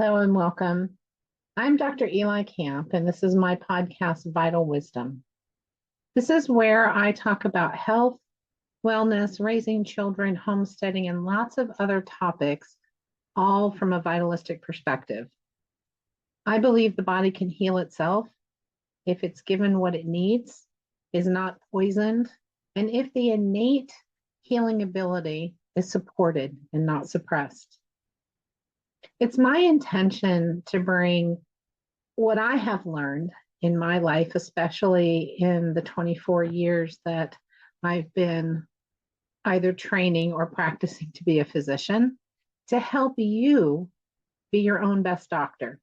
Hello and welcome. I'm Dr. Eli Camp, and this is my podcast, Vital Wisdom. This is where I talk about health, wellness, raising children, homesteading, and lots of other topics, all from a vitalistic perspective. I believe the body can heal itself if it's given what it needs, is not poisoned, and if the innate healing ability is supported and not suppressed. It's my intention to bring what I have learned in my life, especially in the 24 years that I've been either training or practicing to be a physician, to help you be your own best doctor.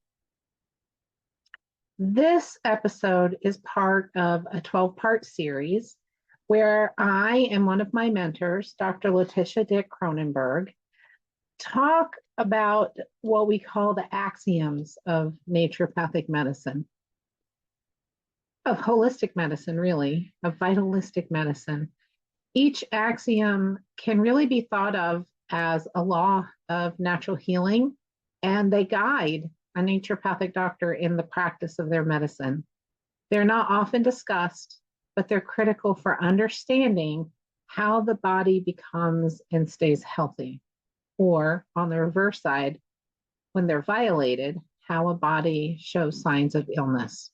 This episode is part of a 12-part series where I and one of my mentors, Dr. Letitia Kronenberg, talk about what we call the axioms of naturopathic medicine, of holistic medicine, really, of vitalistic medicine. Each axiom can really be thought of as a law of natural healing, and they guide a naturopathic doctor in the practice of their medicine. They're not often discussed, but they're critical for understanding how the body becomes and stays healthy. Or on the reverse side, when they're violated, how a body shows signs of illness.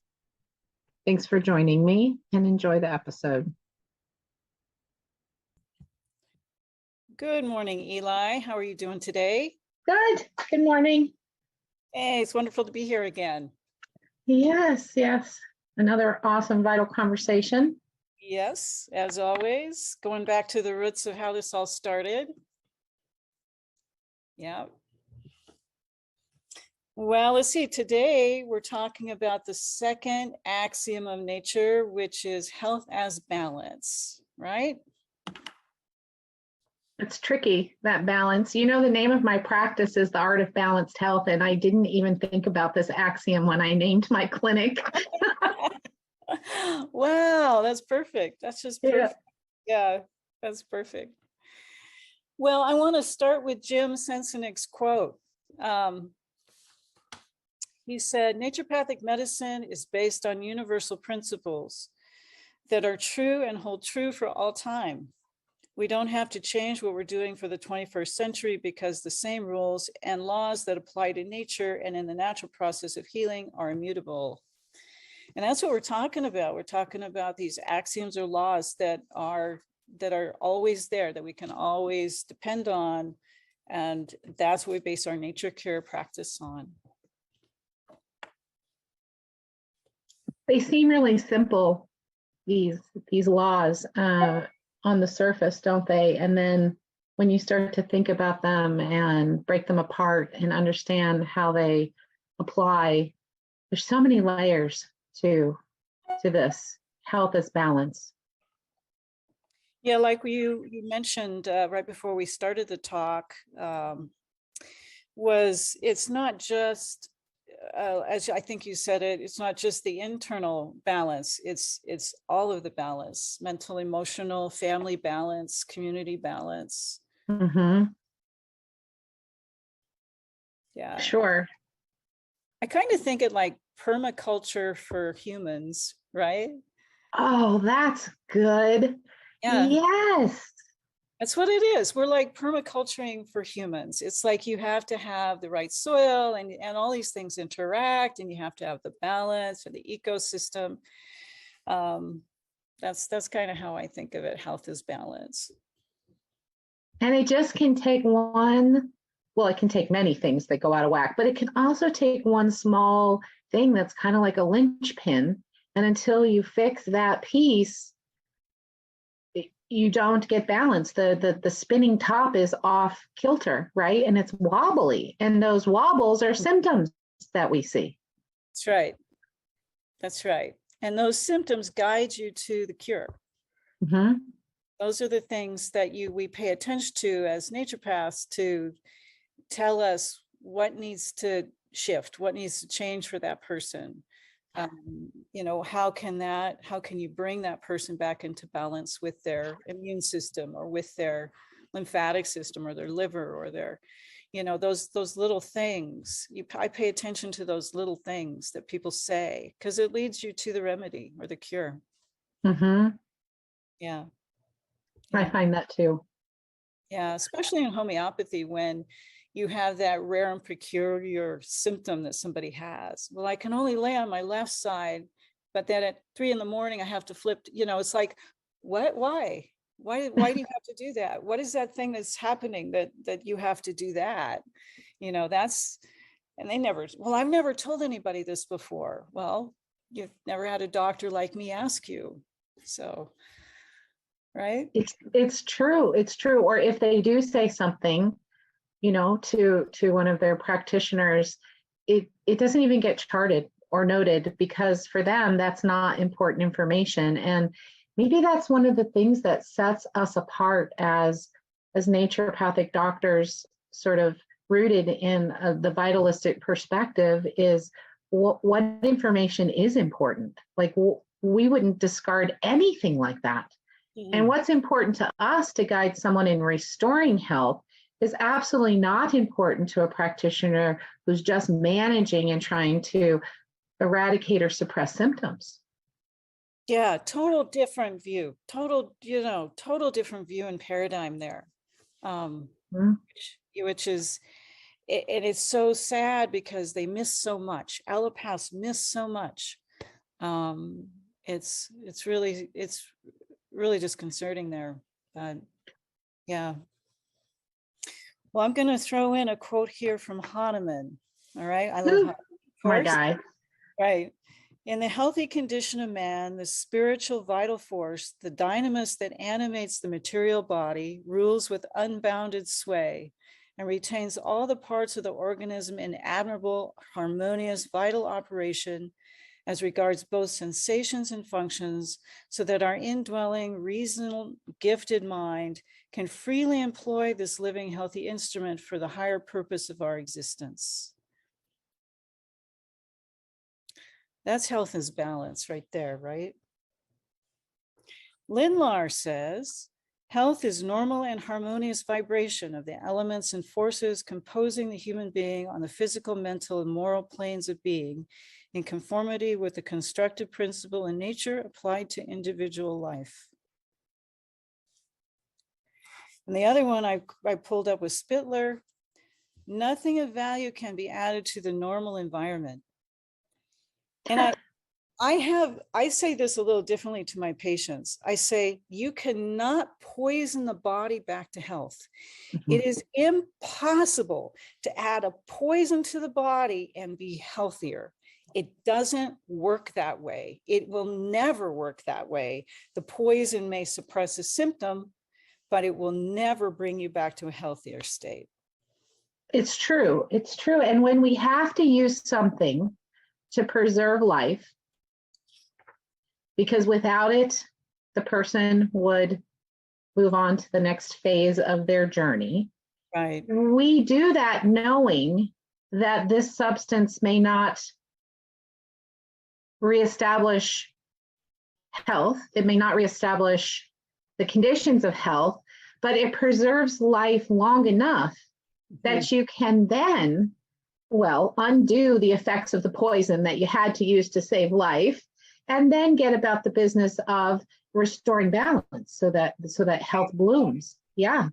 Thanks for joining me and enjoy the episode. Good morning, Eli. How are you doing today? Good. Good morning. Hey, it's wonderful to be here again. Yes. Another awesome, vital conversation. Yes, as always, going back to the roots of how this all started. Yeah. Well, let's see. Today, we're talking about the second axiom of nature, which is health as balance, right? It's tricky, that balance. You know, the name of my practice is The Art of Balanced Health, and I didn't even think about this axiom when I named my clinic. Wow, that's perfect. That's just perfect. Yeah, that's perfect. Well, I want to start with Jim Sensenek's quote. He said, naturopathic medicine is based on universal principles that are true and hold true for all time. We don't have to change what we're doing for the 21st century because the same rules and laws that apply to nature and in the natural process of healing are immutable. And that's what we're talking about. We're talking about these axioms or laws that are always there, that we can always depend on. And that's what we base our nature care practice on. They seem really simple, these laws on the surface, don't they? And then when you start to think about them and break them apart and understand how they apply, there's so many layers to this health as balance. Yeah, like you mentioned right before we started the talk, it's not just, as I think you said it, it's not just the internal balance, it's all of the balance, mental, emotional, family balance, community balance. Mm-hmm. Yeah. Sure. I kind of think it like permaculture for humans, right? Oh, that's good. Yeah. Yes. That's what it is. We're like permaculturing for humans. It's like you have to have the right soil and all these things interact, and you have to have the balance and the ecosystem. That's kind of how I think of it. Health is balance. And it just can take it can take many things that go out of whack, but it can also take one small thing that's kind of like a linchpin. And until you fix that piece, you don't get balance. The spinning top is off kilter, right? And it's wobbly. And those wobbles are symptoms that we see. That's right. That's right. And those symptoms guide you to the cure. Mm-hmm. Those are the things that we pay attention to as naturopaths to tell us what needs to shift, what needs to change for that person. How can you bring that person back into balance with their immune system or with their lymphatic system or their liver or their, You know, those little things. I pay attention to those little things that people say because it leads you to the remedy or the cure. Mm-hmm. Yeah. I find that too. Yeah, especially in homeopathy when you have that rare and peculiar symptom that somebody has. Well, I can only lay on my left side, but then at 3 a.m. I have to flip. You know, it's like, what? Why? Why do you have to do that? What is that thing that's happening that you have to do that? You know, that's, and they never, well, I've never told anybody this before. Well, you've never had a doctor like me ask you. So, right? It's true. It's true. Or if they do say something, to one of their practitioners, it doesn't even get charted or noted because for them that's not important information. And maybe that's one of the things that sets us apart as naturopathic doctors, sort of rooted in the vitalistic perspective, is what information is important. Like we wouldn't discard anything like that. Mm-hmm. And what's important to us to guide someone in restoring health is absolutely not important to a practitioner who's just managing and trying to eradicate or suppress symptoms. Yeah, total different view, total different view and paradigm there. Mm-hmm. Which is, and it's so sad because they miss so much. Allopaths miss so much. It's really disconcerting there. But yeah. Well, I'm going to throw in a quote here from Hahnemann. All right. I love Hahnemann. My guy. Right. In the healthy condition of man, the spiritual vital force, the dynamis that animates the material body, rules with unbounded sway and retains all the parts of the organism in admirable, harmonious, vital operation as regards both sensations and functions, so that our indwelling, reasonable, gifted mind can freely employ this living, healthy instrument for the higher purpose of our existence. That's health is balance right there, right? Lindlar says, health is normal and harmonious vibration of the elements and forces composing the human being on the physical, mental, and moral planes of being in conformity with the constructive principle in nature applied to individual life. And the other one I pulled up was Spittler. Nothing of value can be added to the normal environment. And I say this a little differently to my patients. I say, you cannot poison the body back to health. Mm-hmm. It is impossible to add a poison to the body and be healthier. It doesn't work that way. It will never work that way. The poison may suppress a symptom, but it will never bring you back to a healthier state. It's true. It's true. And when we have to use something to preserve life, because without it, the person would move on to the next phase of their journey. Right. We do that knowing that this substance may not reestablish health. It may not reestablish the conditions of health, but it preserves life long enough that you can then, undo the effects of the poison that you had to use to save life, and then get about the business of restoring balance so that health blooms. Yeah.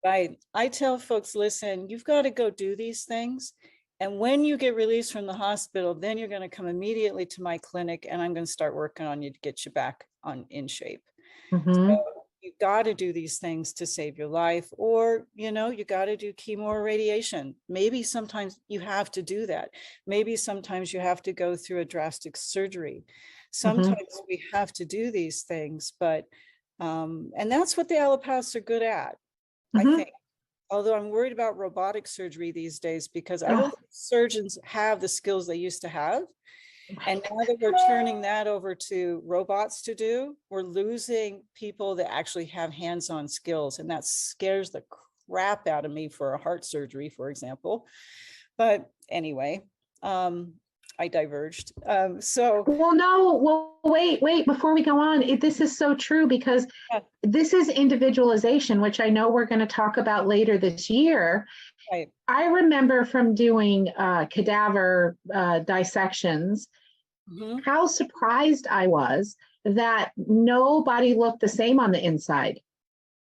Right. I tell folks, listen, you've got to go do these things. And when you get released from the hospital, then you're going to come immediately to my clinic and I'm going to start working on you to get you back in shape. Mm-hmm. So you got to do these things to save your life, or, you got to do chemo or radiation. Maybe sometimes you have to do that. Maybe sometimes you have to go through a drastic surgery. Sometimes we have to do these things, but, and that's what the allopaths are good at, I think. Although I'm worried about robotic surgery these days because I don't think surgeons have the skills they used to have. And now that we're turning that over to robots to do, we're losing people that actually have hands-on skills. And that scares the crap out of me for a heart surgery, for example. But anyway, I diverged. So Well, no, well, wait, before we go on, this is so true because yeah, this is individualization, which I know we're going to talk about later this year. right. I remember from doing cadaver dissections, Mhm. how surprised I was that nobody looked the same on the inside.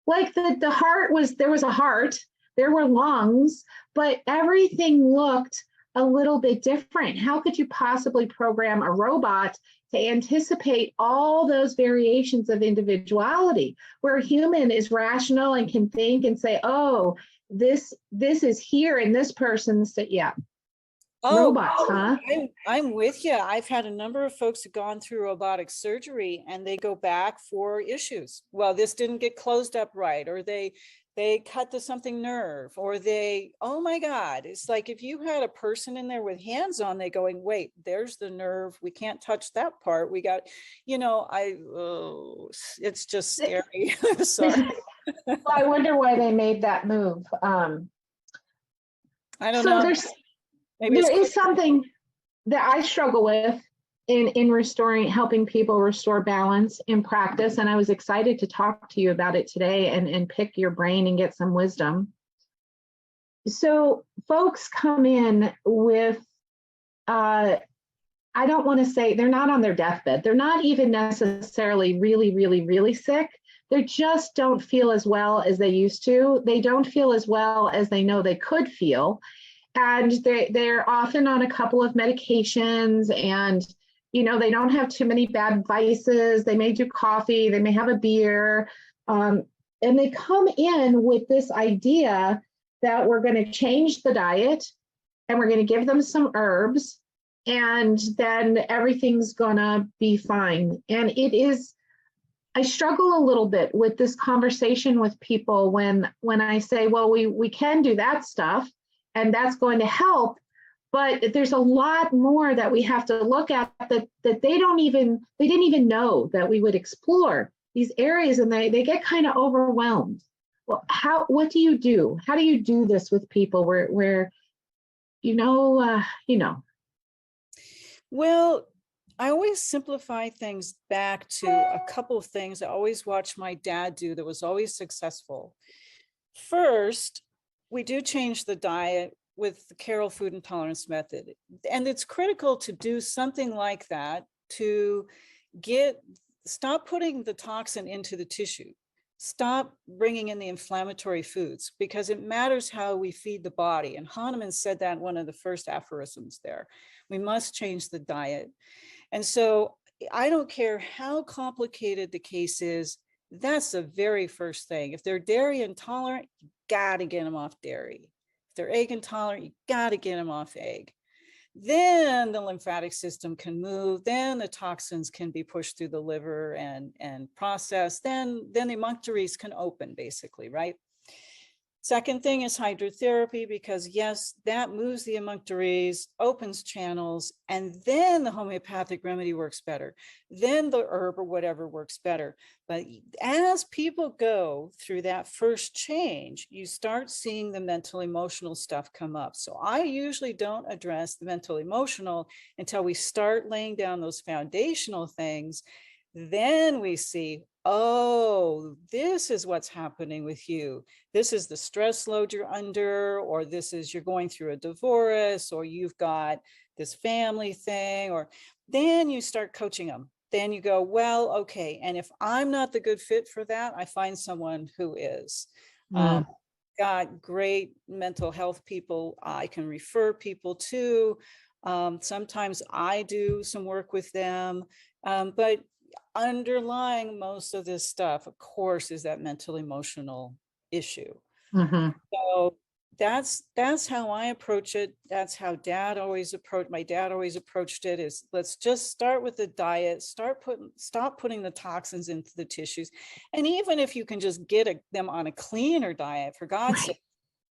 Like the heart was, there was a heart, there were lungs, but everything looked a little bit different. How could you possibly program a robot to anticipate all those variations of individuality, where a human is rational and can think and say, oh, this is here in this person's, yeah. Oh, Robots, huh? I'm with you. I've had a number of folks who've gone through robotic surgery and they go back for issues. Well, this didn't get closed up right, or they cut the something nerve, or they, oh my God. It's like if you had a person in there with hands on, they going, wait, there's the nerve. We can't touch that part. We got, it's just scary. I'm sorry. Well, I wonder why they made that move. I don't So know. Maybe it's there quick. is something that I struggle with in restoring, helping people restore balance in practice. And I was excited to talk to you about it today and pick your brain and get some wisdom. So folks come in with, I don't want to say they're not on their deathbed. They're not even necessarily really, really, really sick. They just don't feel as well as they used to. They don't feel as well as they know they could feel. And they're often on a couple of medications, and they don't have too many bad vices. They may do coffee, they may have a beer, and they come in with this idea that we're going to change the diet and we're going to give them some herbs, and then everything's going to be fine. And I struggle a little bit with this conversation with people when I say, well, we can do that stuff and that's going to help, but there's a lot more that we have to look at that they didn't even know that we would explore these areas, and they get kind of overwhelmed. Well, what do you do? How do you do this with people where Well, I always simplify things back to a couple of things I always watched my dad do that was always successful. First, we do change the diet with the Carroll food intolerance method. And it's critical to do something like that to stop putting the toxin into the tissue. Stop bringing in the inflammatory foods, because it matters how we feed the body. And Hahnemann said that in one of the first aphorisms there. We must change the diet. And so I don't care how complicated the case is, that's the very first thing. If they're dairy intolerant, you got to get them off dairy. If they're egg intolerant, you got to get them off egg. Then the lymphatic system can move, then the toxins can be pushed through the liver and processed, then the emunctories can open, basically, right? Second thing is hydrotherapy, because yes, that moves the emunctories, opens channels, and then the homeopathic remedy works better. Then the herb or whatever works better. But as people go through that first change, you start seeing the mental emotional stuff come up. So I usually don't address the mental emotional until we start laying down those foundational things. Then we see, oh, this is what's happening with you. This is the stress load you're under, or this is you're going through a divorce, or you've got this family thing, or then you start coaching them. Then you go, well, okay. And if I'm not the good fit for that, I find someone who is. Got great mental health people I can refer people to. Sometimes I do some work with them, but underlying most of this stuff, of course, is that mental emotional issue. So that's how I approach it. That's how my dad always approached it, is let's just start with the diet, stop putting the toxins into the tissues. And even if you can just get them on a cleaner diet, for God's sake,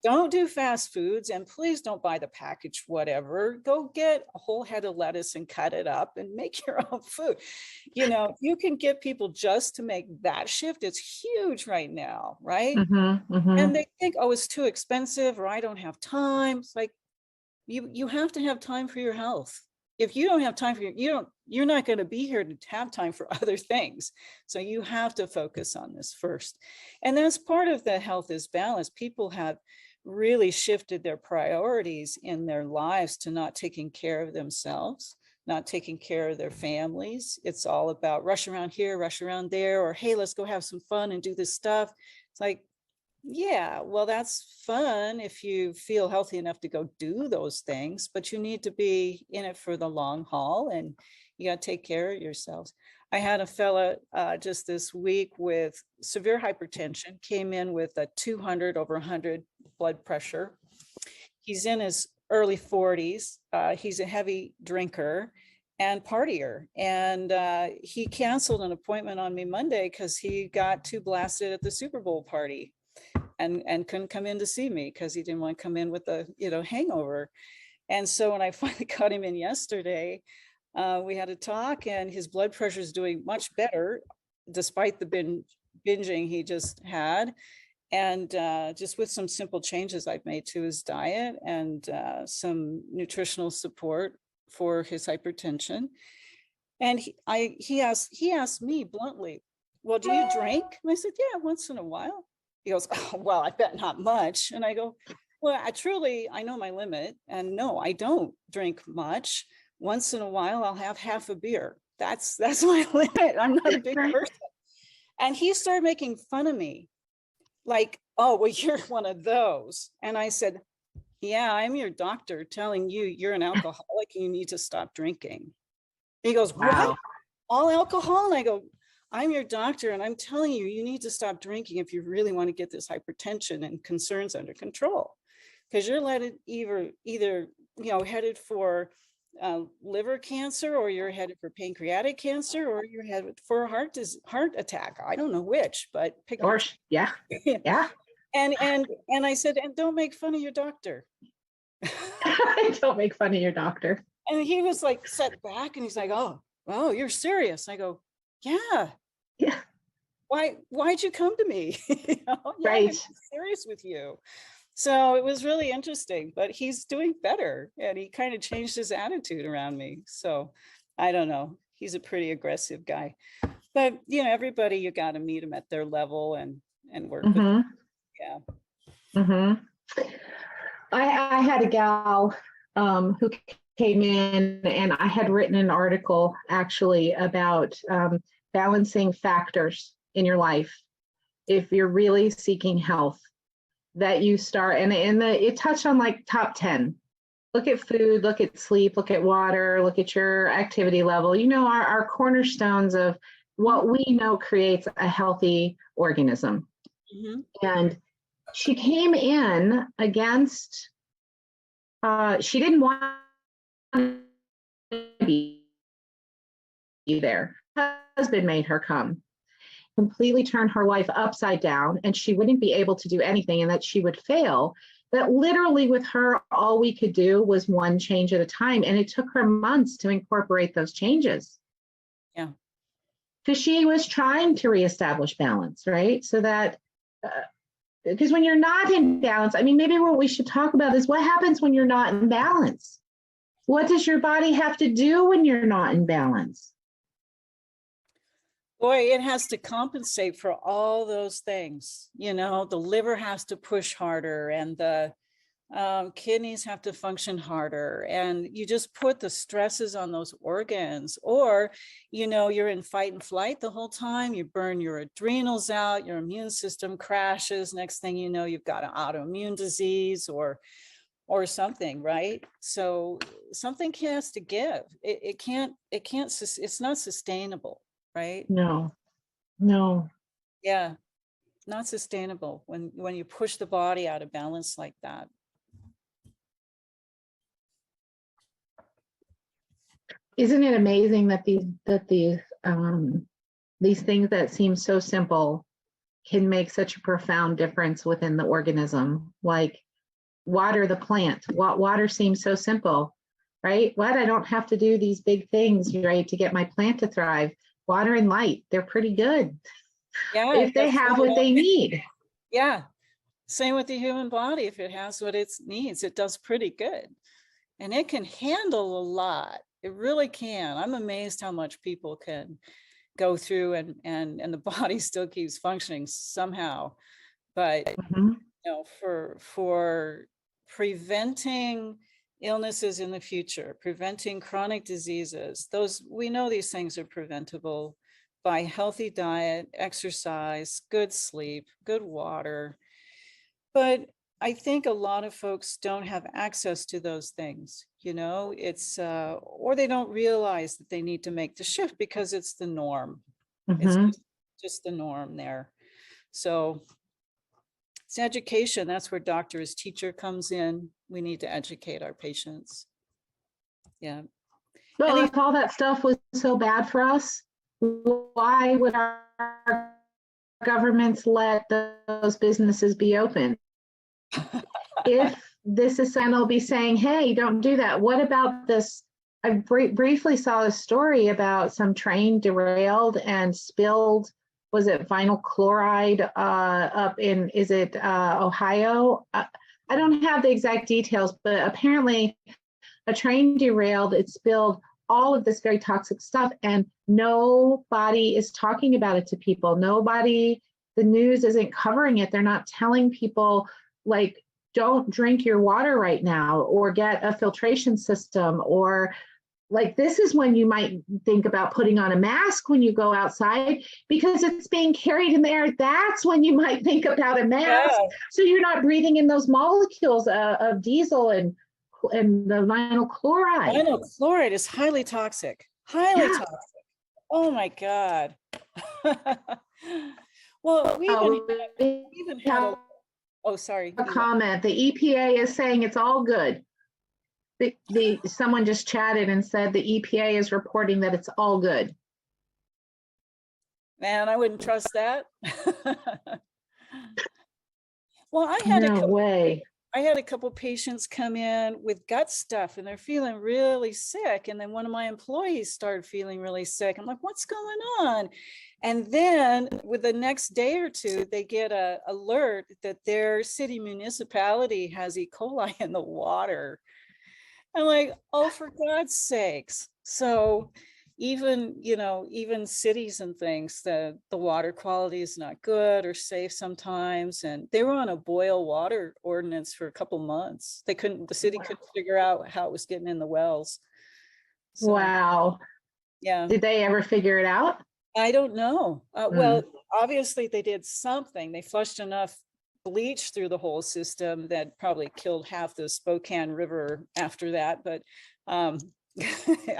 don't do fast foods, and please don't buy the packaged whatever. Go get a whole head of lettuce and cut it up and make your own food. If you can get people just to make that shift, it's huge right now, right? And they think, oh, it's too expensive, or I don't have time. It's like, you have to have time for your health. if you don't have time for you're not going to be here to have time for other things. So you have to focus on this first. And that's part of the health is balance. People have really shifted their priorities in their lives to not taking care of themselves, not taking care of their families. It's all about rush around here, rush around there, or hey, let's go have some fun and do this stuff. It's like, yeah, well, that's fun if you feel healthy enough to go do those things, but you need to be in it for the long haul, and you got to take care of yourselves. I had a fella just this week with severe hypertension, came in with a 200 over 100 blood pressure. He's in his early 40s. He's a heavy drinker and partier. And he canceled an appointment on me Monday because he got too blasted at the Super Bowl party and couldn't come in to see me because he didn't want to come in with a hangover. And so when I finally got him in yesterday, we had a talk, and his blood pressure is doing much better despite the binging he just had. And just with some simple changes I've made to his diet and some nutritional support for his hypertension. And he asked me bluntly, well, do you drink? And I said, yeah, once in a while. He goes, oh, well, I bet not much. And I go, well, I know my limit. And no, I don't drink much. Once in a while, I'll have half a beer. That's my limit. I'm not a big person. And he started making fun of me. Like, oh, well, you're one of those. And I said, yeah, I'm your doctor telling you you're an alcoholic and you need to stop drinking. He goes, wow. What? All alcohol? And I go, I'm your doctor and I'm telling you, you need to stop drinking if you really want to get this hypertension and concerns under control. Because you're either headed for liver cancer, or you're headed for pancreatic cancer, or you're headed for a heart attack. I don't know which, but pick. Or yeah. And I said, and don't make fun of your doctor. Don't make fun of your doctor. And he was like set back, and he's like, oh, you're serious. I go, yeah. Why'd you come to me? Right. I'm serious with you. So it was really interesting, but he's doing better, and he kind of changed his attitude around me. So I don't know. He's a pretty aggressive guy, but everybody, you got to meet them at their level and work with them. Yeah. Mm-hmm. I had a gal who came in, and I had written an article actually about balancing factors in your life if you're really seeking health, that you start, and it touched on like top 10. Look at food, look at sleep, look at water, look at your activity level, our cornerstones of what we know creates a healthy organism. Mm-hmm. And she came in against, she didn't want to be there. Her husband made her come, completely turn her life upside down, and she wouldn't be able to do anything, and that she would fail. That literally with her, all we could do was one change at a time. And it took her months to incorporate those changes. Yeah. Because she was trying to reestablish balance, right? So that, because when you're not in balance, I mean, maybe what we should talk about is what happens when you're not in balance. What does your body have to do when you're not in balance? Boy, it has to compensate for all those things. The liver has to push harder, and the kidneys have to function harder. And you just put the stresses on those organs, or, you're in fight and flight the whole time. You burn your adrenals out, your immune system crashes. Next thing you know, you've got an autoimmune disease or something, right? So something has to give. It's not sustainable. Right? No. Yeah, not sustainable when you push the body out of balance like that. Isn't it amazing that these things that seem so simple can make such a profound difference within the organism? Like water the plant. Water seems so simple, right? I don't have to do these big things, right, to get my plant to thrive. Water and light, they're pretty good. Yeah, if they have what they need. Yeah. Same with the human body. If it has what it needs, it does pretty good. And it can handle a lot. It really can. I'm amazed how much people can go through and the body still keeps functioning somehow. But Mhm. for preventing illnesses in the future, preventing chronic diseases, we know these things are preventable by healthy diet, exercise, good sleep, good water. But I think a lot of folks don't have access to those things, it's or they don't realize that they need to make the shift because it's the norm. It's Mhm. just the norm there. So it's education. That's where doctor as teacher comes in. We need to educate our patients. Yeah. Well, And if all that stuff was so bad for us, why would our governments let those businesses be open? If this is going to be saying, hey, don't do that, what about this? I briefly saw a story about some train derailed and spilled, was it vinyl chloride up in, is it Ohio? I don't have the exact details, but apparently a train derailed, it spilled all of this very toxic stuff, and nobody is talking about it to people. Nobody, the news isn't covering it. They're not telling people, like, don't drink your water right now, or get a filtration system, or like, this is when you might think about putting on a mask when you go outside because it's being carried in the air. That's when you might think about a mask. yeah, So you're not breathing in those molecules of diesel and the vinyl chloride. vinyl chloride is highly toxic. Highly Yeah. toxic. Oh my God. Well, we even had have oh, sorry. a comment. The EPA is saying it's all good. Someone just chatted and said the EPA is reporting that it's all good. Man, I wouldn't trust that. Well, No way. I had a couple patients come in with gut stuff and they're feeling really sick. And then one of my employees started feeling really sick. I'm like, what's going on? And then with the next day or two, they get an alert that their city municipality has E. coli in the water. I'm like, oh, for God's sakes. So even cities and things, the water quality is not good or safe sometimes. And they were on a boil water ordinance for a couple months. The city couldn't figure out how it was getting in the wells. So, wow. yeah. Did they ever figure it out? I don't know. Well, obviously they did something. They flushed enough bleach through the whole system that probably killed half the Spokane River after that. But I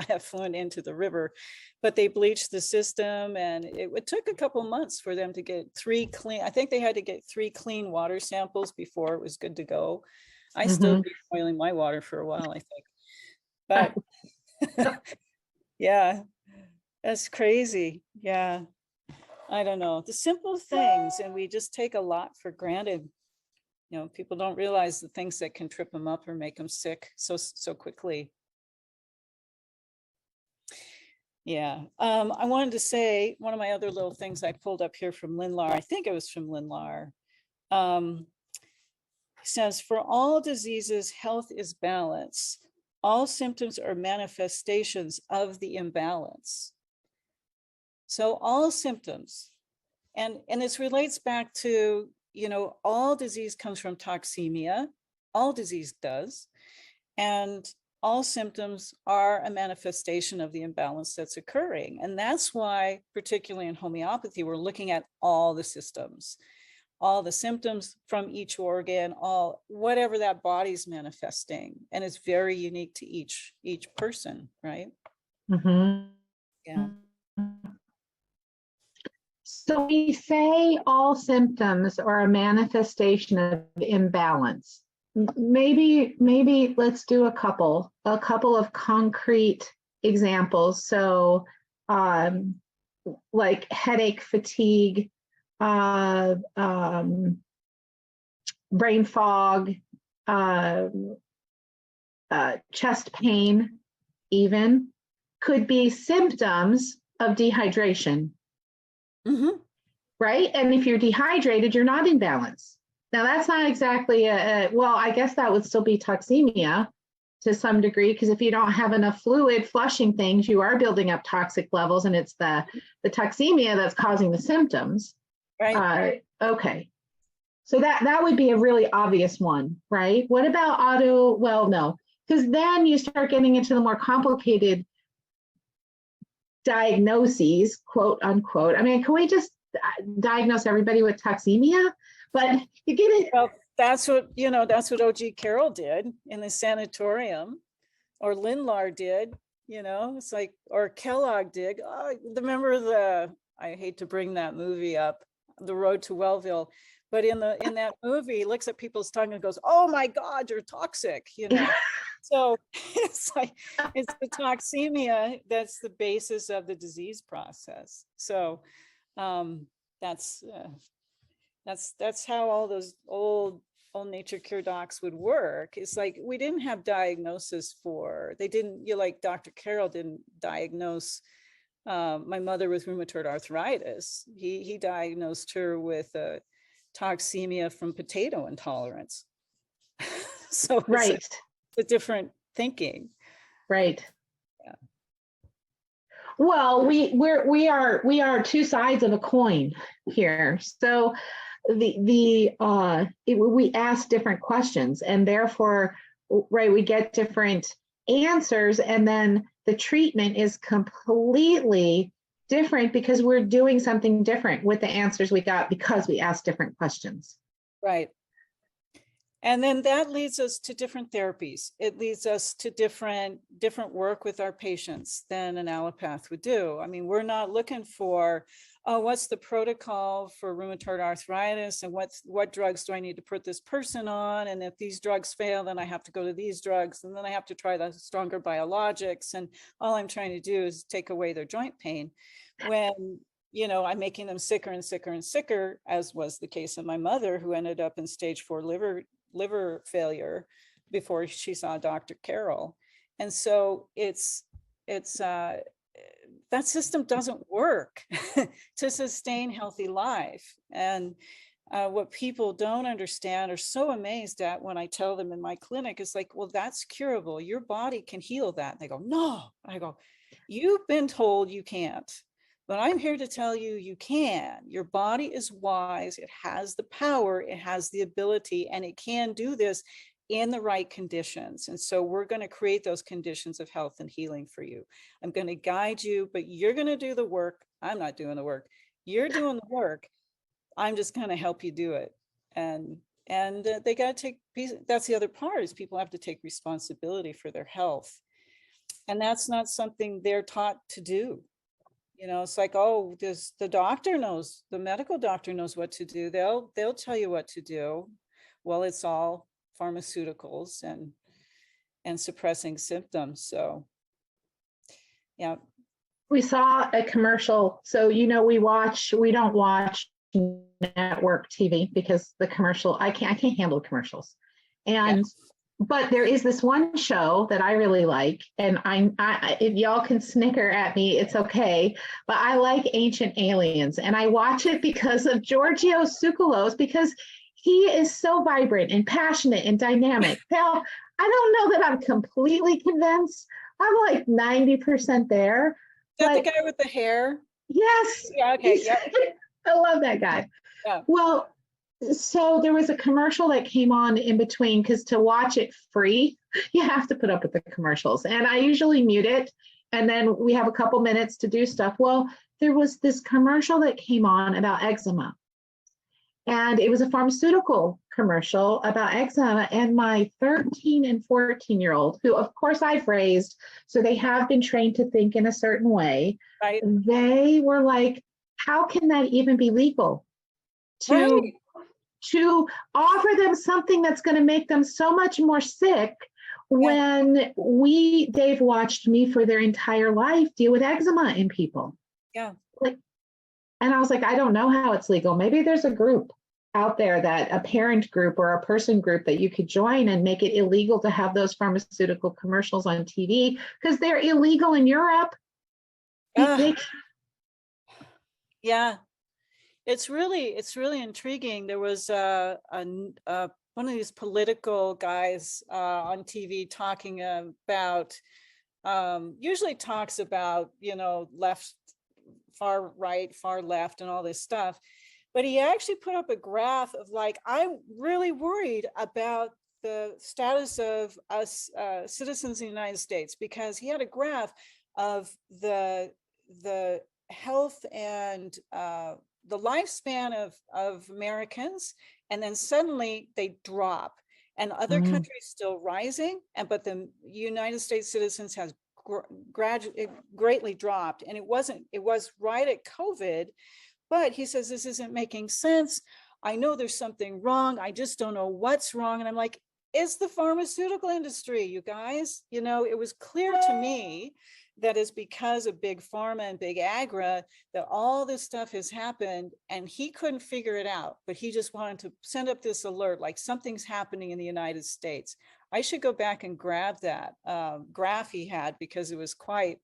have flown into the river, but they bleached the system, and it took a couple months for them to get 3 clean. I think they had to get 3 clean water samples before it was good to go. I still be boiling my water for a while, I think. But yeah, that's crazy. Yeah. I don't know, the simple things, and we just take a lot for granted. People don't realize the things that can trip them up or make them sick so quickly. Yeah. I wanted to say one of my other little things I pulled up here from Linlar. I think it was from Linlar. Says, for all diseases, health is balance. All symptoms are manifestations of the imbalance. So all symptoms, and this relates back to, all disease comes from toxemia. All disease does. And all symptoms are a manifestation of the imbalance that's occurring. And that's why, particularly in homeopathy, we're looking at all the systems, all the symptoms from each organ, whatever that body's manifesting. And it's very unique to each person, right? Yeah. So we say all symptoms are a manifestation of imbalance. Maybe let's do a couple of concrete examples. So like headache, fatigue, brain fog, chest pain, even could be symptoms of dehydration. Right? And if you're dehydrated, you're not in balance. Now, that's not exactly well, I guess that would still be toxemia. to some degree, because if you don't have enough fluid flushing things, you are building up toxic levels, and it's the toxemia that's causing the symptoms. Right. Okay. So that would be a really obvious one, right? What about auto? Well, no, because then you start getting into the more complicated diagnoses, quote unquote. I mean, can we just diagnose everybody with toxemia? But you get it. Well, that's what O.G. Carroll did in the sanatorium, or Lindlar did, it's like, or Kellogg did. Remember I hate to bring that movie up, The Road to Wellville, but in that movie, he looks at people's tongue and goes, "Oh my God, you're toxic," So it's like, it's the toxemia that's the basis of the disease process. So that's how all those old nature cure docs would work. It's like, we didn't have diagnosis like Dr. Carroll didn't diagnose my mother with rheumatoid arthritis. He diagnosed her with toxemia from potato intolerance. So right. It's a different thinking. Right. Yeah. Well, we are two sides of a coin here. So we ask different questions, and therefore, right, we get different answers, and then the treatment is completely different because we're doing something different with the answers we got because we asked different questions. Right. And then that leads us to different therapies. It leads us to different work with our patients than an allopath would do. I mean, we're not looking for, what's the protocol for rheumatoid arthritis, and what drugs do I need to put this person on? And if these drugs fail, then I have to go to these drugs, and then I have to try the stronger biologics. And all I'm trying to do is take away their joint pain, when I'm making them sicker and sicker and sicker, as was the case of my mother, who ended up in stage 4 liver failure before she saw Dr. Carroll. And so that system doesn't work to sustain healthy life. And what people don't understand, are so amazed at when I tell them in my clinic, is like, well, that's curable. Your body can heal that. And they go, no. I go, you've been told you can't. But I'm here to tell you, you can. Your body is wise. It has the power. It has the ability, and it can do this in the right conditions. And so we're going to create those conditions of health and healing for you. I'm going to guide you, but you're going to do the work. I'm not doing the work. You're doing the work. I'm just going to help you do it. And they got to take, that's the other part, is people have to take responsibility for their health. And that's not something they're taught to do. It's like, oh, the doctor knows, the medical doctor knows what to do. They'll tell you what to do. Well, it's all pharmaceuticals and suppressing symptoms. So, yeah. We saw a commercial. So, we don't watch network TV because the commercial, I can't handle commercials. And yes. But there is this one show that I really like, and I if y'all can snicker at me, it's okay. But I like Ancient Aliens, and I watch it because of Giorgio Tsoukalos, because he is so vibrant and passionate and dynamic. Now, I don't know that I'm completely convinced. I'm like 90% there. Is that the guy with the hair? Yes. Yeah. Okay. Yeah. I love that guy. Yeah. Well, so there was a commercial that came on in between, because to watch it free, you have to put up with the commercials. And I usually mute it, and then we have a couple minutes to do stuff. Well, there was this commercial that came on about eczema. And it was a pharmaceutical commercial about eczema. And my 13 and 14-year-old, who of course I've raised, so they have been trained to think in a certain way. Right. They were like, how can that even be legal? To offer them something that's going to make them so much more sick, when they've watched me for their entire life deal with eczema in people. Yeah. And I was like, I don't know how it's legal. Maybe there's a group out there, that a parent group or a person group, that you could join and make it illegal to have those pharmaceutical commercials on TV, because they're illegal in Europe. Yeah. It's really intriguing. There was a one of these political guys on TV talking about, usually talks about, left, far right, far left, and all this stuff. But he actually put up a graph of like, I'm really worried about the status of us citizens in the United States, because he had a graph of the health and the lifespan of Americans, and then suddenly they drop, and other countries still rising, but the United States citizens has greatly dropped. And it was right at COVID, but he says, this isn't making sense. I know there's something wrong. I just don't know what's wrong. And I'm like, it's the pharmaceutical industry, you guys. It was clear to me that it's because of big pharma and big agra that all this stuff has happened, and he couldn't figure it out, but he just wanted to send up this alert, like something's happening in the United States. I should go back and grab that graph he had, because it was quite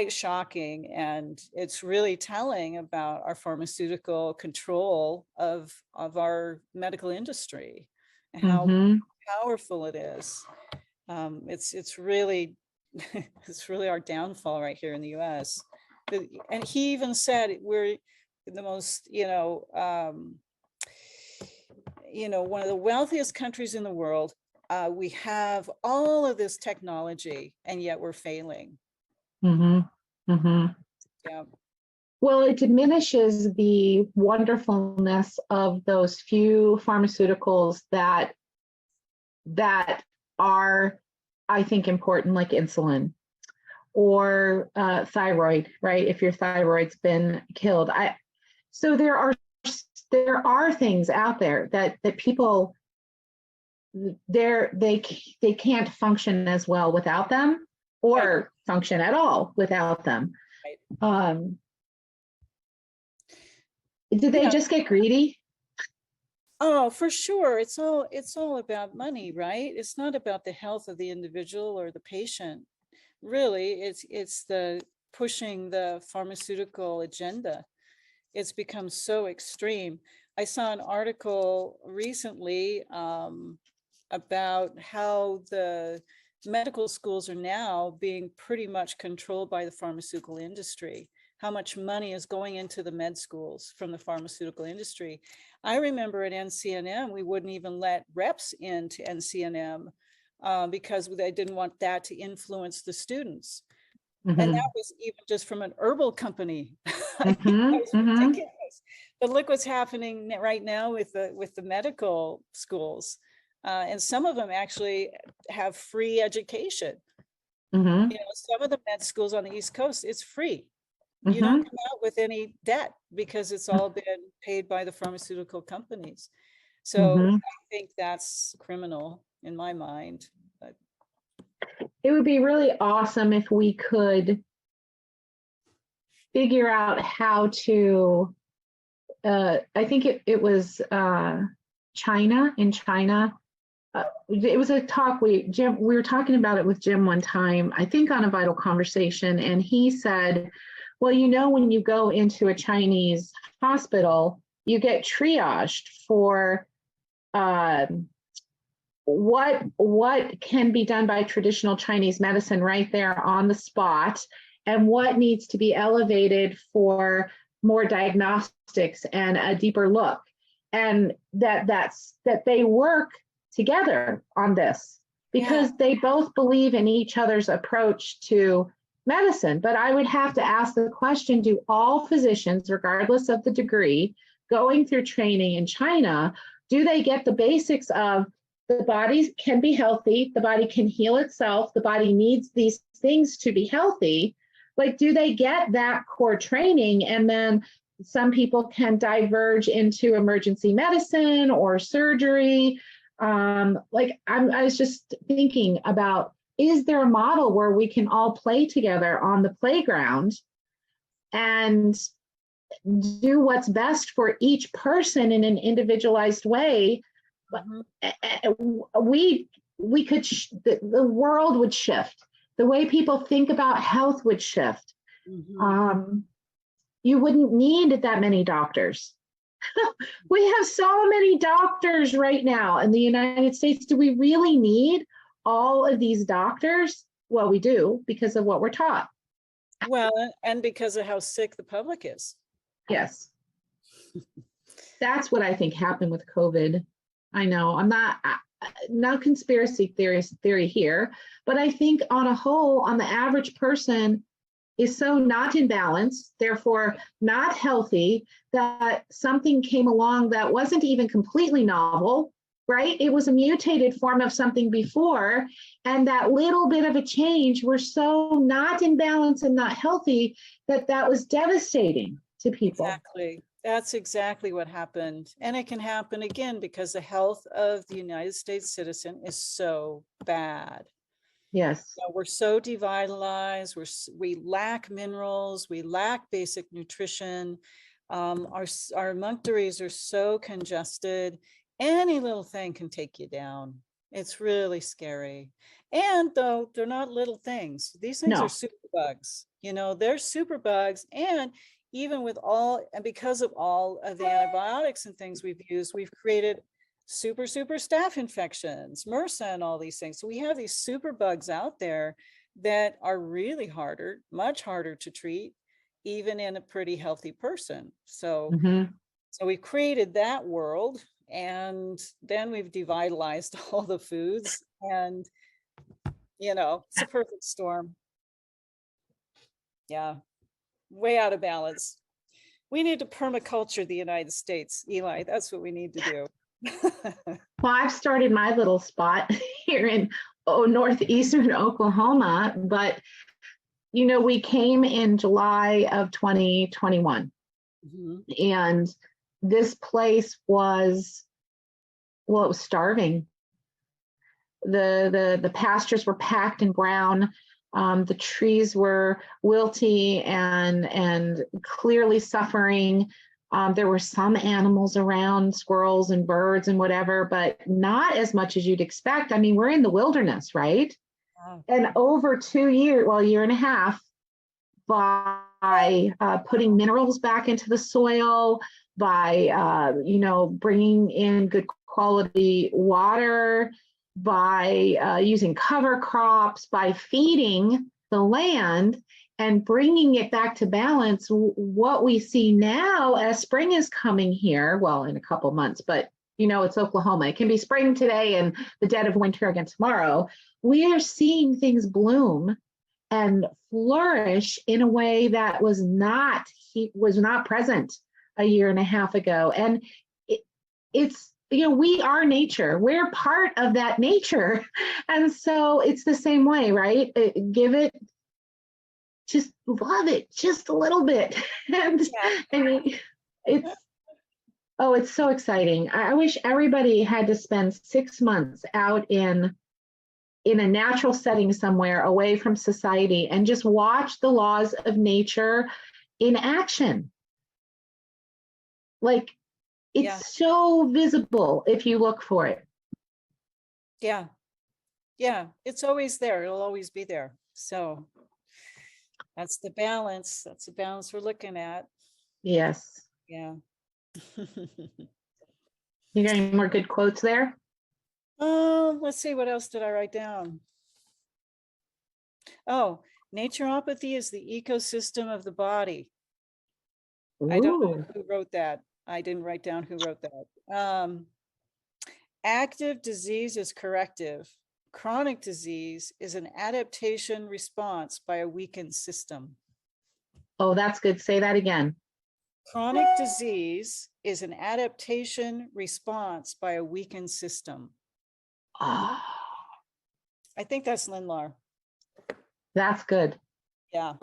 shocking, and it's really telling about our pharmaceutical control of our medical industry and how powerful it is. It's really it's really our downfall right here in the US. And he even said we're the most, one of the wealthiest countries in the world. We have all of this technology, and yet we're failing. Yeah. Well, it diminishes the wonderfulness of those few pharmaceuticals that are, I think, important, like insulin or thyroid, right? If your thyroid's been killed. So there are things out there that people, they can't function as well without them, or function at all without them. Right. Did they just get greedy? Oh, for sure. It's all about money, right? It's not about the health of the individual or the patient. Really, it's the pushing the pharmaceutical agenda. It's become so extreme. I saw an article recently about how the medical schools are now being pretty much controlled by the pharmaceutical industry. How much money is going into the med schools from the pharmaceutical industry. I remember at NCNM, we wouldn't even let reps into NCNM because they didn't want that to influence the students. And that was even just from an herbal company. That was ridiculous. But look what's happening right now with the medical schools. And some of them actually have free education. Some of the med schools on the East Coast, it's free. You don't come out with any debt because it's all been paid by the pharmaceutical companies. So I think that's criminal in my mind. But it would be really awesome if we could figure out how to, I think it was China. In China, it was a talk, we were talking about it with Jim one time, I think on a Vital Conversation, and he said, well, when you go into a Chinese hospital, you get triaged for what can be done by traditional Chinese medicine right there on the spot, and what needs to be elevated for more diagnostics and a deeper look. And that they work together on this because they both believe in each other's approach to medicine. But I would have to ask the question, do all physicians, regardless of the degree, going through training in China, do they get the basics of the body can be healthy, the body can heal itself, the body needs these things to be healthy? Like, do they get that core training? And then some people can diverge into emergency medicine or surgery. I was just thinking about, is there a model where we can all play together on the playground and do what's best for each person in an individualized way? We could, the world would shift. The way people think about health would shift. You wouldn't need that many doctors. We have so many doctors right now in the United States. Do we really need all of these doctors? Well, we do because of what we're taught. Well, and because of how sick the public is. Yes. That's what I think happened with COVID. I know I'm not no conspiracy theory here, but I think on a whole, on the average person is so not in balance, therefore not healthy, that something came along that wasn't even completely novel, right? It was a mutated form of something before, and that little bit of a change were so not in balance and not healthy that that was devastating to people. Exactly. That's exactly what happened. And it can happen again because the health of the United States citizen is so bad. Yes. You know, we're so devitalized. We lack minerals. We lack basic nutrition. Our munctaries are so congested. Any little thing can take you down. It's really scary. And though they're not little things, these things are superbugs. You know, they're superbugs. And even with all, and because of all of the antibiotics and things we've used, we've created super staph infections, MRSA, and all these things. So we have these super bugs out there that are really harder, much harder to treat, even in a pretty healthy person. So, so we've created that world, and then we've devitalized all the foods, and you know, it's a perfect storm. Yeah, way out of balance. We need to permaculture the United States, Eli. That's what we need to do. Well, I've started my little spot here in northeastern Oklahoma, but you know, we came in July of 2021, and this place was, well, it was starving. The pastures were packed and brown. The trees were wilty and clearly suffering. There were some animals around, squirrels and birds and whatever, but not as much as you'd expect. I mean, we're in the wilderness, right? Wow. And over 2 years, well, 1.5 years, by putting minerals back into the soil, by you know, bringing in good quality water, by using cover crops, by feeding the land and bringing it back to balance. What we see now as spring is coming here, well, in a couple months, but you know, it's Oklahoma. It can be spring today and the dead of winter again tomorrow. We are seeing things bloom and flourish in a way that was not present 1.5 years ago. And it's, you know, we are nature. We're part of that nature. And so it's the same way, right? Give it, just love it just a little bit. And I mean, it's so exciting. I wish everybody had to spend 6 months out in a natural setting somewhere away from society and just watch the laws of nature in action. Like, it's so visible if you look for it. Yeah. Yeah. It's always there. It'll always be there. So that's the balance. That's the balance we're looking at. Yes. Yeah. You got any more good quotes there? Let's see. What else did I write down? Oh, naturopathy is the ecosystem of the body. Ooh. I don't know who wrote that. I didn't write down who wrote that. Active disease is corrective. Chronic disease is an adaptation response by a weakened system. Oh, that's good. Say that again. Chronic disease is an adaptation response by a weakened system. Oh. I think that's Lindlar. That's good. Yeah.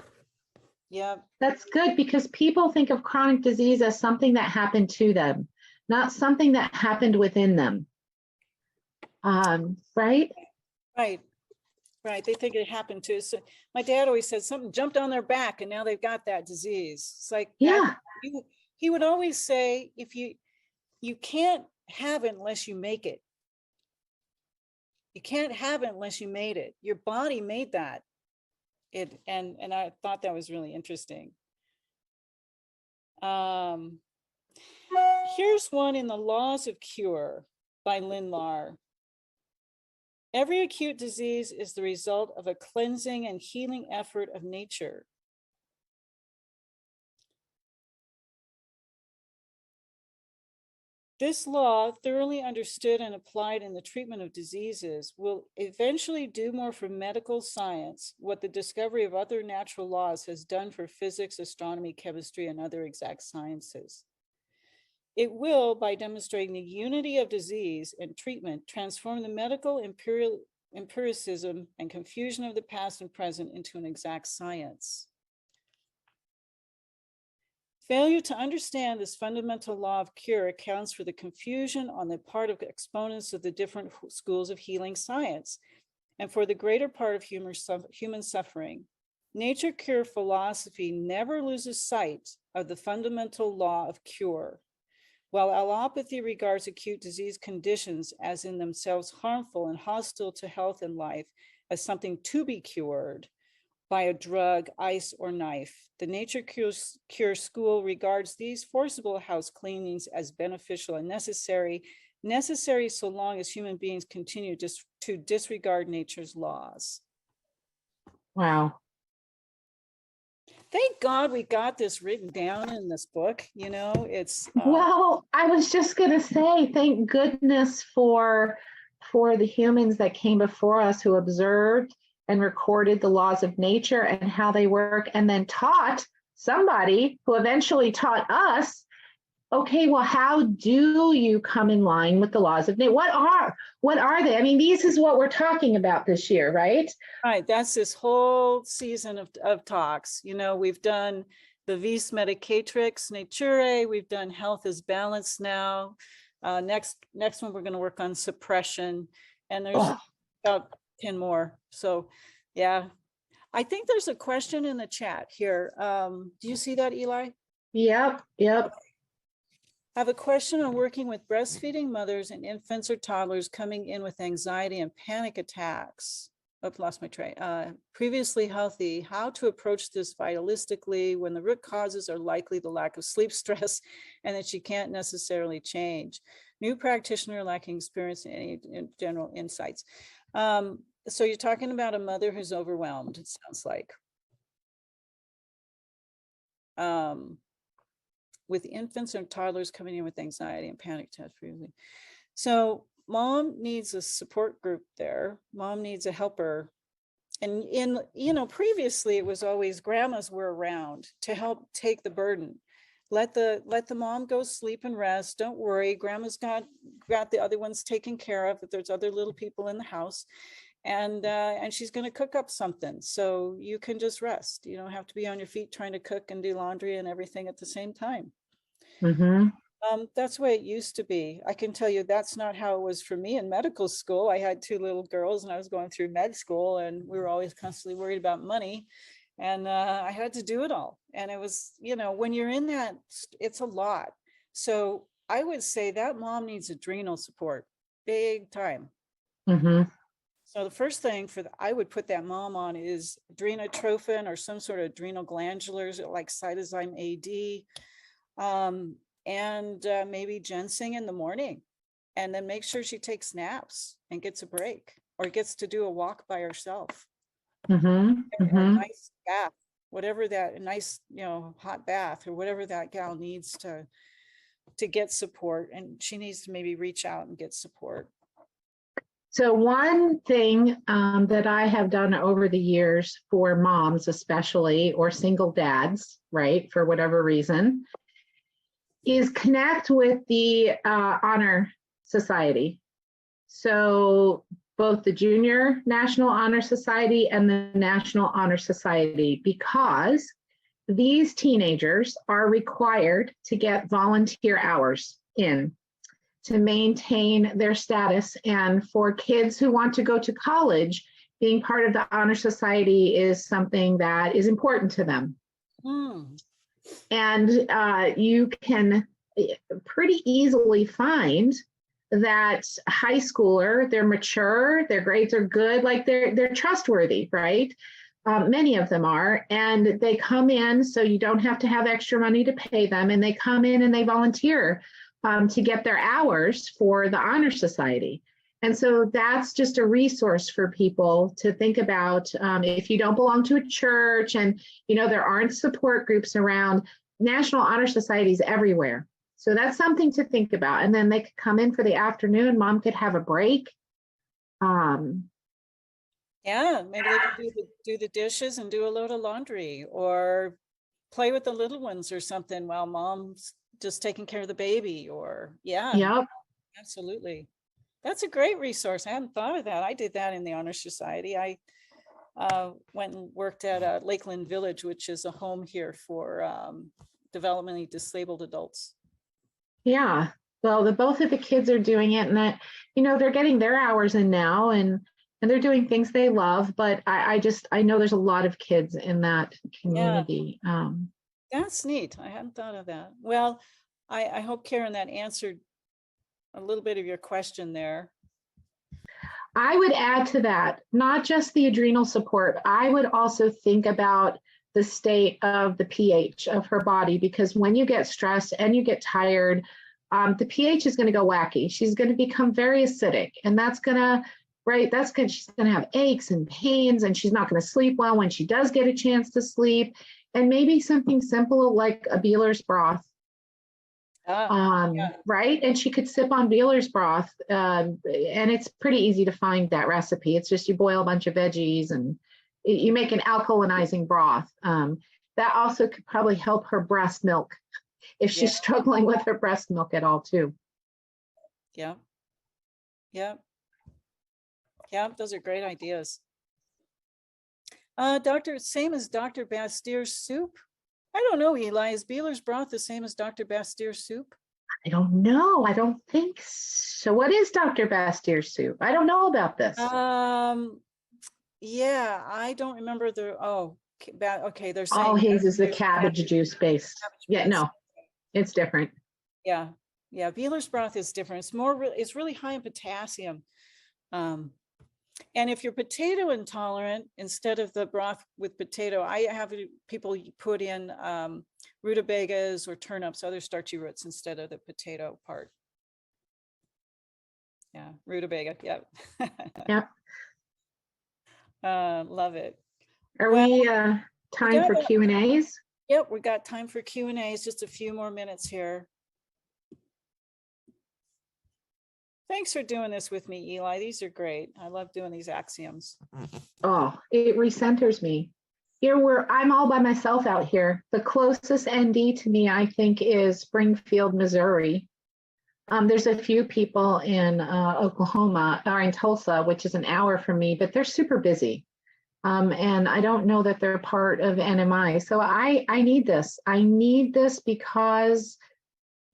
Yeah. That's good, because people think of chronic disease as something that happened to them, not something that happened within them. Right? Right. Right. They think it happened to. So my dad always said something jumped on their back and now they've got that disease. It's like, yeah. He would always say, if you can't have it unless you make it. You can't have it unless you made it. Your body made that. And I thought that was really interesting. Here's one in the Laws of Cure by Lindlar. Every acute disease is the result of a cleansing and healing effort of nature. This law, thoroughly understood and applied in the treatment of diseases, will eventually do more for medical science what the discovery of other natural laws has done for physics, astronomy, chemistry, and other exact sciences. It will, by demonstrating the unity of disease and treatment, transform the medical empiricism and confusion of the past and present into an exact science. Failure to understand this fundamental law of cure accounts for the confusion on the part of exponents of the different schools of healing science and for the greater part of human suffering. Nature cure philosophy never loses sight of the fundamental law of cure. While allopathy regards acute disease conditions as in themselves harmful and hostile to health and life as something to be cured by a drug, ice, or knife, the nature cure school regards these forcible house cleanings as beneficial and necessary so long as human beings continue to disregard nature's laws. Wow. Thank God we got this written down in this book. You know, it's Well, I was just going to say, thank goodness for the humans that came before us who observed and recorded the laws of nature and how they work, and then taught somebody who eventually taught us, okay, well, how do you come in line with the laws of nature? What are they? I mean, this is what we're talking about this year, right? Right. That's this whole season of talks. You know, we've done the vis medicatrix naturae. We've done health is balance now. Next one, we're going to work on suppression. And there's about 10 more. So, yeah. I think there's a question in the chat here. Do you see that, Eli? Yep. I have a question on working with breastfeeding mothers and infants or toddlers coming in with anxiety and panic attacks. Oh, lost my tray. Previously healthy, how to approach this vitalistically when the root causes are likely the lack of sleep stress and that she can't necessarily change. New practitioner lacking experience and any general insights. So you're talking about a mother who's overwhelmed, it sounds like. With infants and toddlers coming in with anxiety and panic attacks previously. So mom needs a support group there. Mom needs a helper. And previously it was always grandmas were around to help take the burden. Let the mom go sleep and rest. Don't worry, grandma's got the other ones taken care of if there's other little people in the house. And she's going to cook up something, so you can just rest. You don't have to be on your feet trying to cook and do laundry and everything at the same time. Mm-hmm. That's the way it used to be. I can tell you that's not how it was for me in medical school. I had 2 little girls and I was going through med school and we were always constantly worried about money. And I had to do it all. And it was, when you're in that, it's a lot. So I would say that mom needs adrenal support, big time. Mm-hmm. So the first thing I would put that mom on is adrenotrophin or some sort of adrenal glandulars like cytozyme AD, and maybe ginseng in the morning, and then make sure she takes naps and gets a break or gets to do a walk by herself. Mm-hmm. A nice bath, whatever that, a nice, hot bath or whatever that gal needs to get support. And she needs to maybe reach out and get support. So one thing that I have done over the years for moms, especially, or single dads, right, for whatever reason, is connect with the Honor Society. So both the Junior National Honor Society and the National Honor Society, because these teenagers are required to get volunteer hours in to maintain their status. And for kids who want to go to college, being part of the Honor Society is something that is important to them. And you can pretty easily find that high schooler, they're mature, their grades are good, like they're trustworthy, right? Many of them are, and they come in, so you don't have to have extra money to pay them, and they come in and they volunteer to get their hours for the Honor Society. And so that's just a resource for people to think about. If you don't belong to a church and there aren't support groups around, National Honor Societies everywhere. So that's something to think about. And then they could come in for the afternoon. Mom could have a break. Yeah, maybe they could do the dishes and do a load of laundry, or play with the little ones or something while mom's just taking care of the baby. Or Yep. Absolutely. That's a great resource. I hadn't thought of that. I did that in the Honor Society. I went and worked at Lakeland Village, which is a home here for developmentally disabled adults. Yeah. Well, both of the kids are doing it, and that they're getting their hours in now, and they're doing things they love. But I know there's a lot of kids in that community. Yeah. That's neat. I hadn't thought of that. Well, I hope, Karen, that answered a little bit of your question there. I would add to that, not just the adrenal support, I would also think about the state of the pH of her body, because when you get stressed and you get tired, the pH is going to go wacky. She's going to become very acidic, and that's going to, she's going to have aches and pains, and she's not going to sleep well when she does get a chance to sleep. And maybe something simple like a Beeler's broth. Right? And she could sip on Beeler's broth, and it's pretty easy to find that recipe. It's just you boil a bunch of veggies and you make an alkalinizing broth. That also could probably help her breast milk if she's struggling with her breast milk at all too. Yeah. Those are great ideas. Same as Dr. Bastier's soup. I don't know, Eli, is Beeler's broth the same as Dr. Bastier's soup? I don't know. I don't think so. What is Dr. Bastier's soup? I don't know about this. Yeah, I don't remember okay. There's all his is the cabbage juice based. Yeah, no, it's different. Yeah. Beeler's broth is different. It's really high in potassium. And if you're potato intolerant, instead of the broth with potato, I have people put in rutabagas or turnips, other starchy roots instead of the potato part. Yeah, rutabaga. Yep. Yep. Love it. Are we time for Q&As? Yep, we got time for Q&As. Just a few more minutes here. Thanks for doing this with me, Eli. These are great. I love doing these axioms. Oh, it recenters me. I'm all by myself out here. The closest ND to me, I think, is Springfield, Missouri. There's a few people in Oklahoma or in Tulsa, which is an hour from me, but they're super busy. And I don't know that they're part of NMI. So I need this. I need this because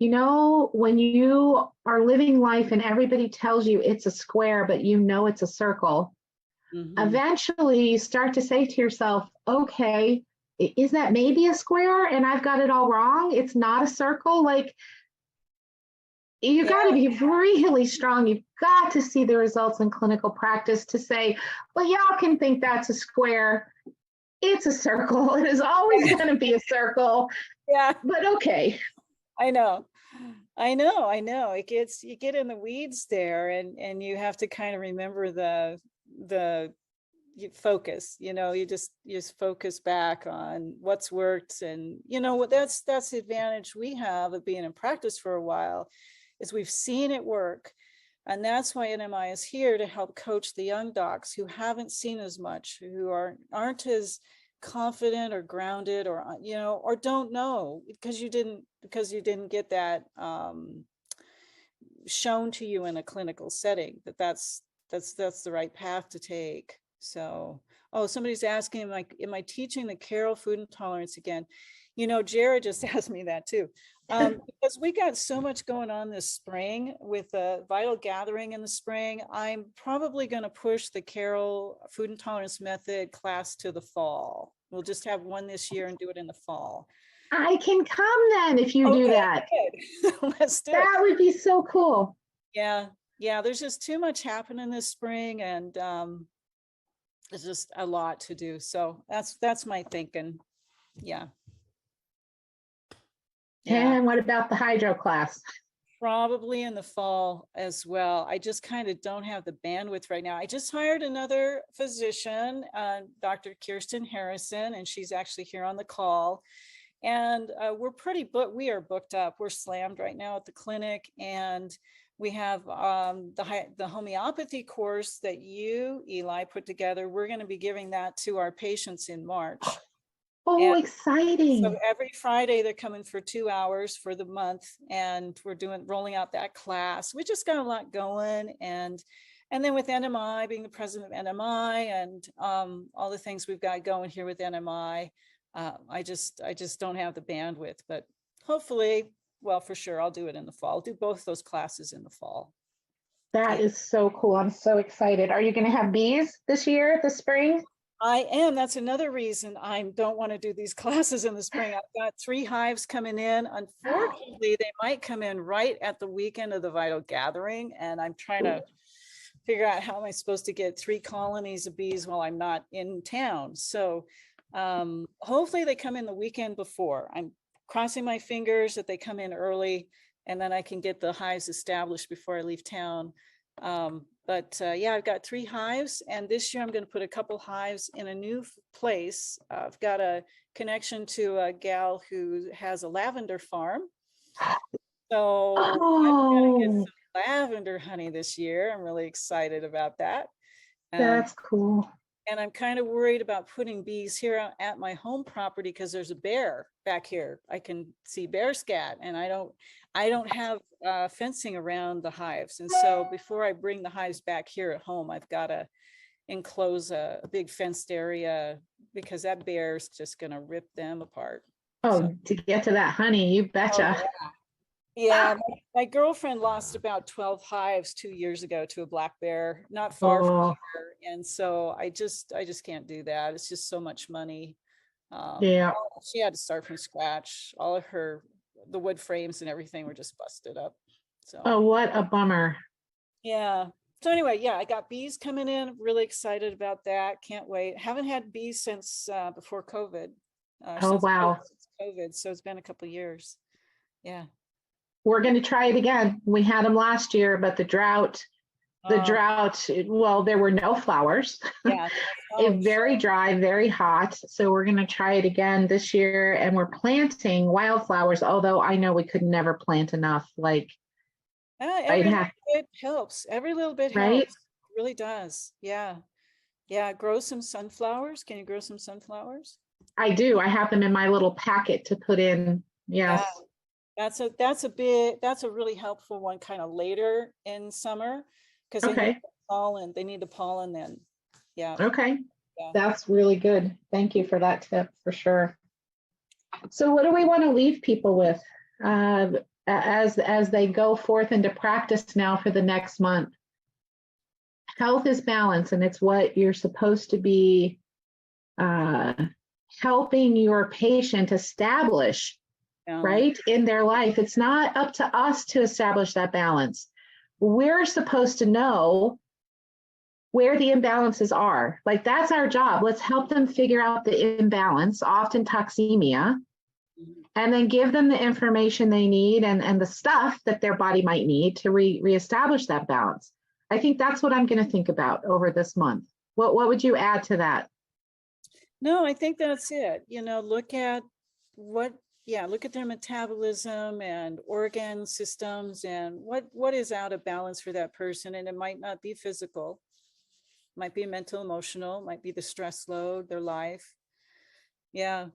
when you are living life and everybody tells you it's a square, but it's a circle, eventually you start to say to yourself, okay, is that maybe a square and I've got it all wrong? It's not a circle. Like, you got to be really strong. You've got to see the results in clinical practice to say, well, y'all can think that's a square. It's a circle. It is always going to be a circle. Yeah. But okay. I know. You get in the weeds there, and you have to kind of remember the focus. You just focus back on what's worked, and that's the advantage we have of being in practice for a while, is we've seen it work, and that's why NMI is here to help coach the young docs who haven't seen as much, who aren't as confident or grounded, or or don't know because you didn't get that shown to you in a clinical setting that's the right path to take. So, somebody's asking, am I teaching the Carol food intolerance again? Jared just asked me that too, because we got so much going on this spring with the Vital Gathering in the spring. I'm probably going to push the Carol food intolerance method class to the fall. We'll just have one this year and do it in the fall. I can come then if you do that. Let's do that it. Would be so cool. Yeah. There's just too much happening this spring, and it's just a lot to do. So that's my thinking. Yeah. Yeah. And what about the hydro class? Probably in the fall as well. I just kind of don't have the bandwidth right now. I just hired another physician, Dr. Kirsten Harrison, and she's actually here on the call. And we're pretty booked. We are booked up. We're slammed right now at the clinic. And we have the homeopathy course that you, Eli, put together. We're going to be giving that to our patients in March. Oh, And exciting. so every Friday they're coming for 2 hours for the month, and we're rolling out that class. We just got a lot going, and then with NMI, being the president of NMI, and all the things we've got going here with NMI, I just don't have the bandwidth. But hopefully, well, for sure, I'll do it in the fall. I'll do both those classes in the fall. That is so cool. I'm so excited. Are you going to have bees this year, this spring? I am. That's another reason I don't want to do these classes in the spring. I've got 3 hives coming in. Unfortunately, they might come in right at the weekend of the Vital Gathering, and I'm trying to figure out how am I supposed to get 3 colonies of bees while I'm not in town. So hopefully they come in the weekend before. I'm crossing my fingers that they come in early, and then I can get the hives established before I leave town. But yeah, I've got 3 hives, and this year I'm going to put a couple hives in a new place. I've got a connection to a gal who has a lavender farm. So I'm going to get some lavender honey this year. I'm really excited about that. That's cool. And I'm kind of worried about putting bees here at my home property because there's a bear back here. I can see bear scat, and I don't have fencing around the hives. And so before I bring the hives back here at home, I've got to enclose a big fenced area because that bear's just going to rip them apart. Oh, so, to get to that honey, you betcha. Oh, yeah. My girlfriend lost about 12 hives 2 years ago to a black bear, not far from here. And so I just can't do that. It's just so much money. Yeah. She had to start from scratch. All of the wood frames and everything were just busted up. So. Oh, what a bummer. Yeah. So anyway, yeah, I got bees coming in. Really excited about that. Can't wait. Haven't had bees since before COVID. Oh, wow. Since COVID. So it's been a couple of years. Yeah. We're going to try it again. We had them last year, but the drought, well, there were no flowers. Yeah. It's very dry, very hot. So we're going to try it again this year. And we're planting wildflowers, although I know we could never plant enough. Like, every little bit helps. Every little bit right? helps. It really does. Yeah. Yeah. Grow some sunflowers. Can you grow some sunflowers? I do. I have them in my little packet to put in. Yes. Yeah. That's a really helpful one kind of later in summer because they need the pollen. They need the pollen then. Yeah. Okay. Yeah. That's really good. Thank you for that tip for sure. So what do we want to leave people with as they go forth into practice now for the next month? Health is balance, and it's what you're supposed to be helping your patient establish. Right, in their life. It's not up to us to establish that balance. We're supposed to know where the imbalances are. Like, that's our job. Let's help them figure out the imbalance, often toxemia, and then give them the information they need and the stuff that their body might need to reestablish that balance. I think that's what I'm going to think about over this month. What would you add to that? No, I think that's it. Look at look at their metabolism and organ systems and what is out of balance for that person. And it might not be physical, it might be mental, emotional, it might be the stress load, their life. Yeah.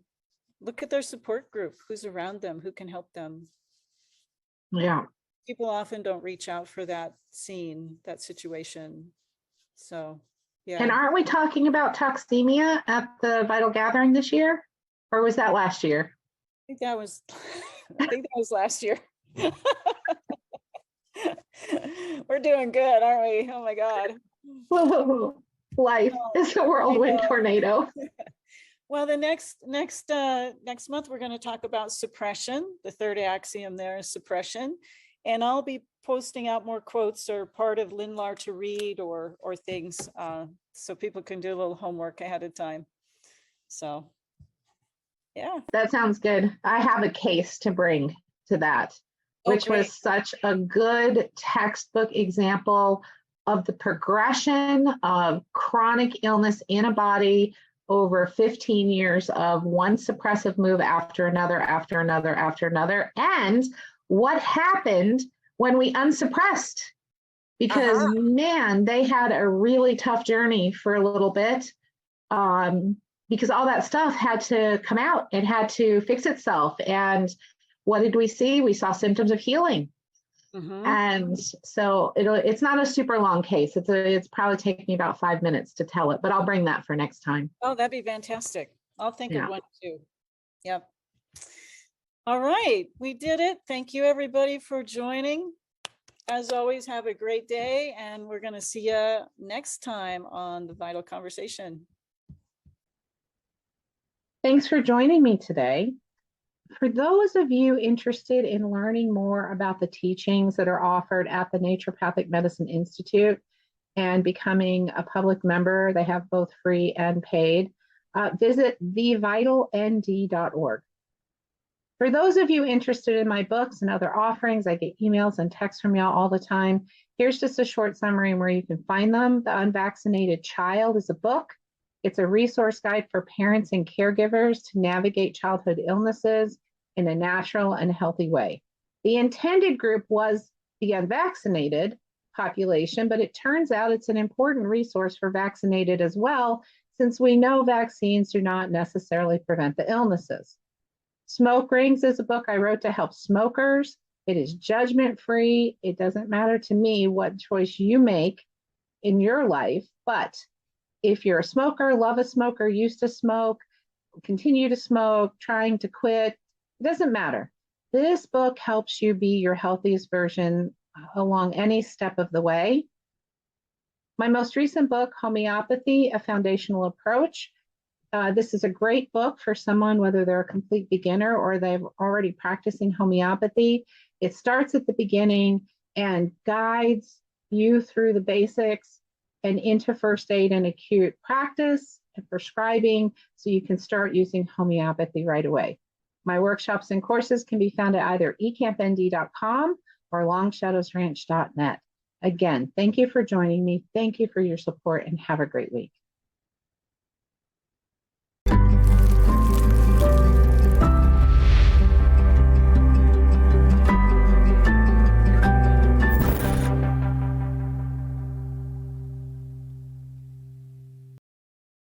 Look at their support group, who's around them, who can help them. Yeah. People often don't reach out for that situation. So, yeah. And aren't we talking about toxemia at the Vital Gathering this year? Or was that last year? I think that was last year. We're doing good, aren't we? Oh my God. Whoa. Life is a whirlwind tornado. Well, the next month, we're going to talk about suppression. The third axiom there is suppression. And I'll be posting out more quotes or part of Linlar to read or things, so people can do a little homework ahead of time. So, yeah. That sounds good. I have a case to bring to that, which was such a good textbook example of the progression of chronic illness in a body over 15 years of one suppressive move after another, after another, after another, and what happened when we unsuppressed. Because man, they had a really tough journey for a little bit, because all that stuff had to come out. It had to fix itself. And what did we see? We saw symptoms of healing. And so it's not a super long case. It's probably taking me about 5 minutes to tell it, but I'll bring that for next time. Oh, that'd be fantastic. I'll think of one too. Yep. All right, we did it. Thank you everybody for joining. As always, have a great day, and we're going to see you next time on the Vital Conversation. Thanks for joining me today. For those of you interested in learning more about the teachings that are offered at the Naturopathic Medicine Institute and becoming a public member, they have both free and paid, visit thevitalnd.org. For those of you interested in my books and other offerings, I get emails and texts from y'all all the time. Here's just a short summary where you can find them. The Unvaccinated Child is a book. It's a resource guide for parents and caregivers to navigate childhood illnesses in a natural and healthy way. The intended group was the unvaccinated population, but it turns out it's an important resource for vaccinated as well, since we know vaccines do not necessarily prevent the illnesses. Smoke Rings is a book I wrote to help smokers. It is judgment-free. It doesn't matter to me what choice you make in your life, but if you're a smoker, love a smoker, used to smoke, continue to smoke, trying to quit, it doesn't matter. This book helps you be your healthiest version along any step of the way. My most recent book, Homeopathy, A Foundational Approach. This is a great book for someone, whether they're a complete beginner or they're already practicing homeopathy. It starts at the beginning and guides you through the basics and into first aid and acute practice and prescribing, so you can start using homeopathy right away. My workshops and courses can be found at either ecampnd.com or longshadowsranch.net. Again, thank you for joining me. Thank you for your support, and have a great week.